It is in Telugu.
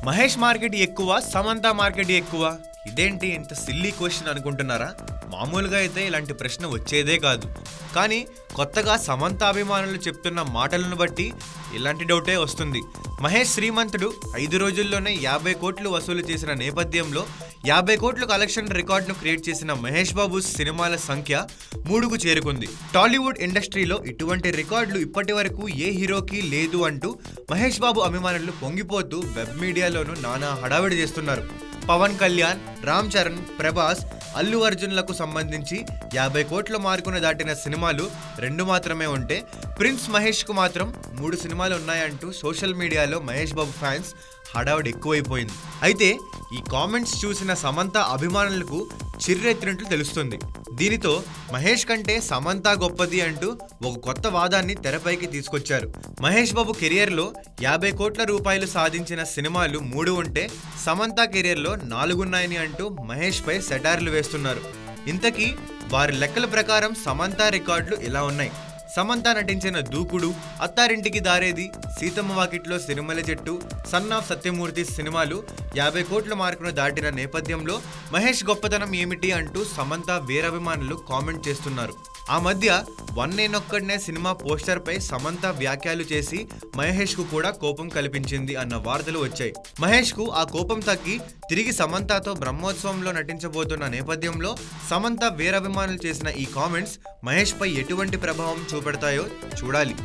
మహేష్ మార్కెట్ ఎక్కువ, సమంత మార్కెట్ ఎక్కువ? ఇదేంటి ఇంత సిల్లీ క్వశ్చన్ అనుకుంటున్నారా? మామూలుగా అయితే ఇలాంటి ప్రశ్న వచ్చేదే కాదు. కానీ కొత్తగా సమంత అభిమానులు చెప్తున్న మాటలను బట్టి ఇలాంటి డౌటే వస్తుంది. మహేష్ శ్రీమంతుడు 5 రోజుల్లోనే 50 కోట్లు వసూలు చేసిన నేపథ్యంలో 50 కోట్ల కలెక్షన్ రికార్డును క్రియేట్ చేసిన మహేష్ బాబు సినిమాల సంఖ్య 3కు చేరుకుంది. టాలీవుడ్ ఇండస్ట్రీలో ఇటువంటి రికార్డులు ఇప్పటి వరకు ఏ హీరోకి లేదు అంటూ మహేష్ బాబు అభిమానులు పొంగిపోతూ వెబ్ మీడియాలోనూ నానా హడావిడి చేస్తున్నారు. పవన్ కళ్యాణ్, రామ్ చరణ్, ప్రభాస్, అల్లు అర్జున్లకు సంబంధించి 50 కోట్ల మార్కును దాటిన సినిమాలు 2 మాత్రమే ఉంటే ప్రిన్స్ మహేష్కు మాత్రం 3 సినిమాలు ఉన్నాయంటూ సోషల్ మీడియాలో మహేష్ బాబు ఫ్యాన్స్ హడావుడి ఎక్కువైపోయింది. అయితే ఈ కామెంట్స్ చూసిన సమంత అభిమానులకు చిర్రెత్తినట్లు తెలుస్తుంది. దీనితో మహేష్ కంటే సమంత గొప్పది అంటూ ఒక కొత్త వాదాన్ని తెరపైకి తీసుకొచ్చారు. మహేష్ బాబు కెరియర్లో 50 కోట్ల రూపాయలు సాధించిన సినిమాలు 3 ఉంటే సమంత కెరియర్లో 4 ఉన్నాయని అంటూ మహేష్ పై సెటార్లు వేస్తున్నారు. ఇంతకీ వారి లెక్కల ప్రకారం సమంత రికార్డులు ఇలా ఉన్నాయి. సమంత నటించిన దూకుడు, అత్తారింటికి దారేది, సీతమ్మ వాకిట్లో సిరిమల్లె చెట్టు, సన్ ఆఫ్ సత్యమూర్తి సినిమాలు 50 కోట్ల మార్కును దాటిన నేపథ్యంలో మహేష్ గొప్పతనం ఏమిటి అంటూ సమంత వీరాభిమానులు కామెంట్ చేస్తున్నారు. ఆ మధ్య వన్ నేనొక్కడినే సినిమా పోస్టర్ పై సమంత వ్యాఖ్యలు చేసి మహేష్ కు కూడా కోపం కల్పించింది అన్న వార్తలు వచ్చాయి. మహేష్ కు ఆ కోపం తగ్గి తిరిగి సమంతతో బ్రహ్మోత్సవంలో నటించబోతున్న నేపథ్యంలో సమంత వీరాభిమానులు చేసిన ఈ కామెంట్స్ మహేష్ పై ఎటువంటి ప్రభావం చూపెడతాయో చూడాలి.